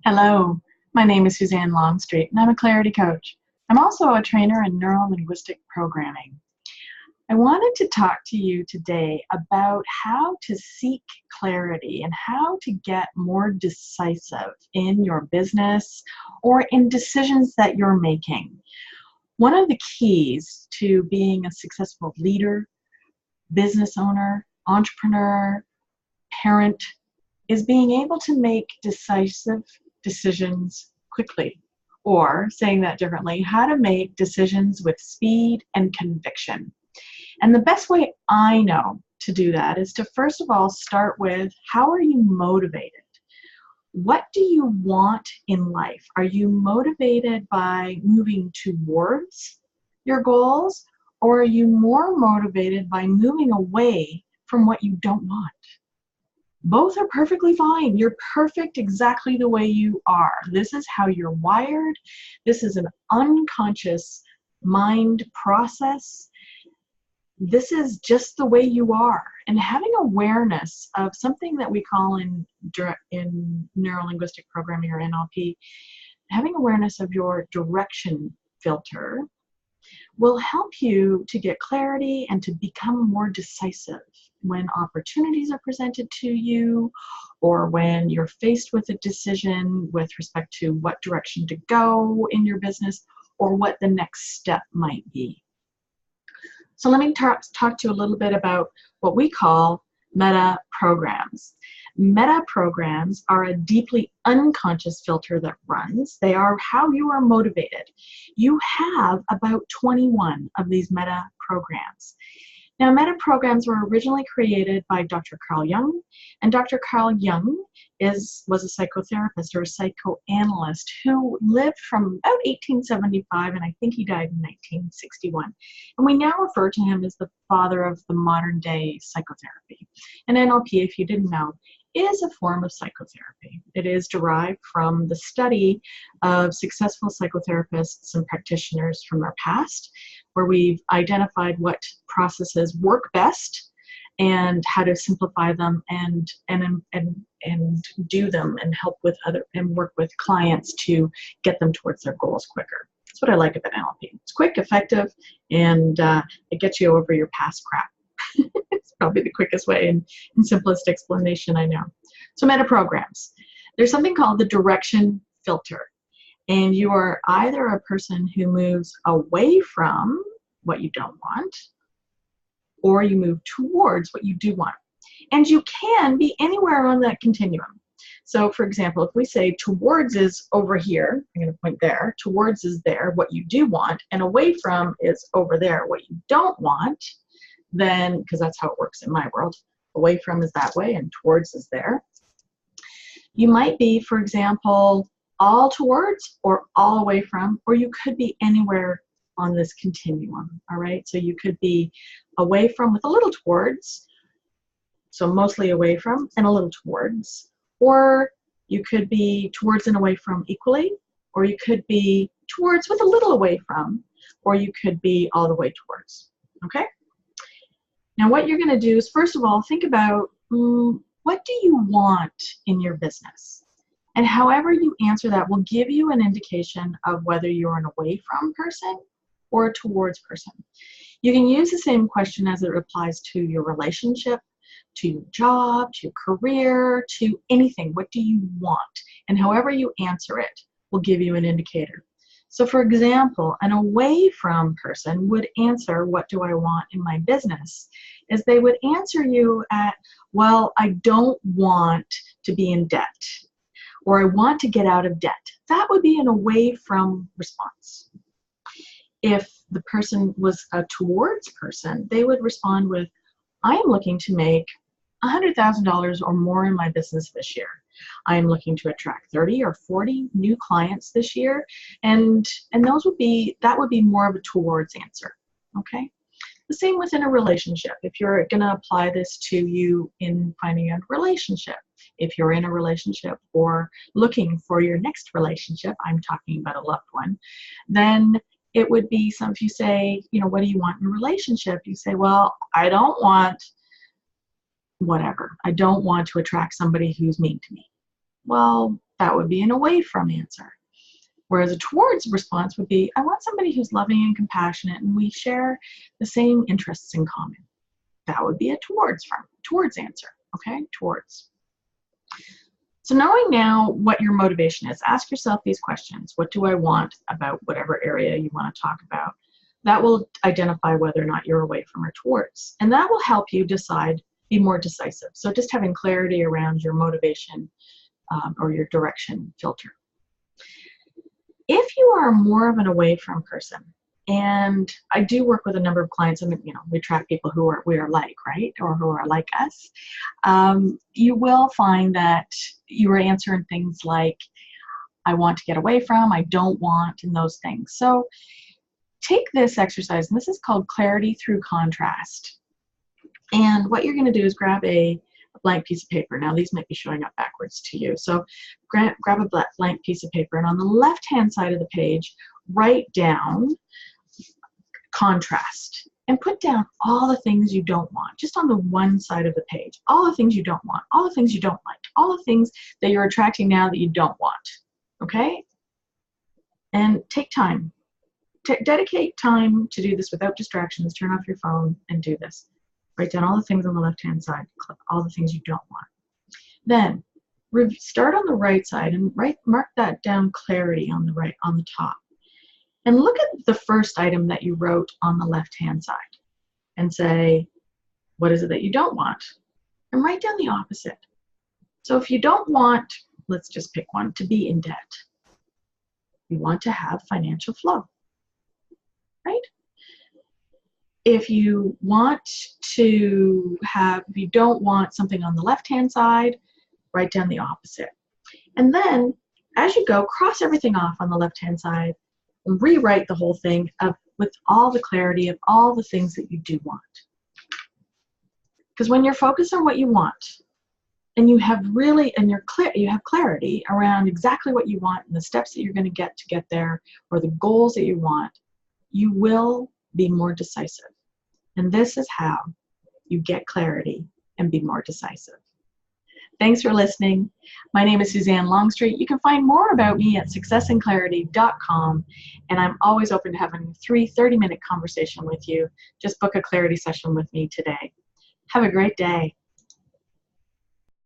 Hello, my name is Suzanne Longstreet, and I'm a clarity coach. I'm also a trainer in neuro-linguistic programming. I wanted to talk to you today about how to seek clarity and how to get more decisive in your business or in decisions that you're making. One of the keys to being a successful leader, business owner, entrepreneur, parent is being able to make decisive decisions quickly. Or, saying that differently, how to make decisions with speed and conviction. And the best way I know to do that is to first of all start with, how are you motivated? What do you want in life? Are you motivated by moving towards your goals, or are you more motivated by moving away from what you don't want? Both are perfectly fine. You're perfect exactly the way you are. This is how you're wired. This is an unconscious mind process. This is just the way you are. And having awareness of something that we call in neuro-linguistic programming or NLP, having awareness of your direction filter will help you to get clarity and to become more decisive when opportunities are presented to you, or when you're faced with a decision with respect to what direction to go in your business or what the next step might be. So let me talk to you a little bit about what we call meta programs. Meta programs are a deeply unconscious filter that runs. They are how you are motivated. You have about 21 of these meta programs. Now, meta programs were originally created by Dr. Carl Jung, and Dr. Carl Jung was a psychotherapist or a psychoanalyst who lived from about 1875, and I think he died in 1961. And we now refer to him as the father of the modern day psychotherapy. And NLP, if you didn't know, is a form of psychotherapy. It is derived from the study of successful psychotherapists and practitioners from our past, where we've identified what processes work best and how to simplify them and do them and help with and work with clients to get them towards their goals quicker. That's what I like about NLP. It's quick, effective, and it gets you over your past crap. It's probably the quickest way and simplest explanation I know. So meta programs. There's something called the direction filter. And you are either a person who moves away from what you don't want, or you move towards what you do want. And you can be anywhere on that continuum. So for example, if we say towards is over here, I'm going to point there, towards is there, what you do want, and away from is over there, what you don't want, then, because that's how it works in my world, away from is that way and towards is there. You might be, for example, all towards or all away from, or you could be anywhere on this continuum, all right? So you could be away from with a little towards, so mostly away from and a little towards, or you could be towards and away from equally, or you could be towards with a little away from, or you could be all the way towards, okay? Now what you're gonna do is, first of all, think about what do you want in your business? And however you answer that will give you an indication of whether you're an away from person or a towards person. You can use the same question as it applies to your relationship, to your job, to your career, to anything. What do you want? And however you answer it will give you an indicator. So for example, an away from person would answer, what do I want in my business? Is they would answer you at, well, I don't want to be in debt, or I want to get out of debt. That would be an away from response. If the person was a towards person, they would respond with, I am looking to make $100,000 or more in my business this year. I am looking to attract 30 or 40 new clients this year, and that would be more of a towards answer, okay? The same within a relationship. If you're going to apply this to you in finding a relationship, if you're in a relationship or looking for your next relationship, I'm talking about a loved one, then it would be if you say, what do you want in a relationship? You say, well, I don't want whatever. I don't want to attract somebody who's mean to me. Well, That would be an away from answer. Whereas a towards response would be, I want somebody who's loving and compassionate and we share the same interests in common. That would be a towards answer, okay? Towards. So knowing now what your motivation is, ask yourself these questions. What do I want about whatever area you want to talk about? That will identify whether or not you're away from or towards. And that will help you decide, be more decisive. So just having clarity around your motivation or your direction filter. If you are more of an away from person, and I do work with a number of clients, and we attract people who we are like, right, or who are like us, you will find that you are answering things like, I want to get away from, I don't want, and those things. So take this exercise, and this is called clarity through contrast. And what you're going to do is grab a blank piece of paper. Now these might be showing up backwards to you. So grab a blank piece of paper, and on the left-hand side of the page, write down contrast and put down all the things you don't want, just on the one side of the page. All the things you don't want, all the things you don't like, all the things that you're attracting now that you don't want, okay? And take time. Dedicate time to do this without distractions. Turn off your phone and do this. Write down all the things on the left-hand side, all the things you don't want. Then start on the right side and mark that down, clarity, on the right, on the top. And look at the first item that you wrote on the left-hand side and say, what is it that you don't want? And write down the opposite. So if you don't want, let's just pick one, to be in debt. You want to have financial flow, right? If you don't want something on the left-hand side, write down the opposite. And then, as you go, cross everything off on the left-hand side and rewrite the whole thing with all the clarity of all the things that you do want. Because when you're focused on what you want, and you have clarity around exactly what you want and the steps that you're going to get there, or the goals that you want, you will be more decisive. And this is how you get clarity and be more decisive. Thanks for listening. My name is Suzanne Longstreet. You can find more about me at successandclarity.com, and I'm always open to having a 30-minute conversation with you. Just book a clarity session with me today. Have a great day.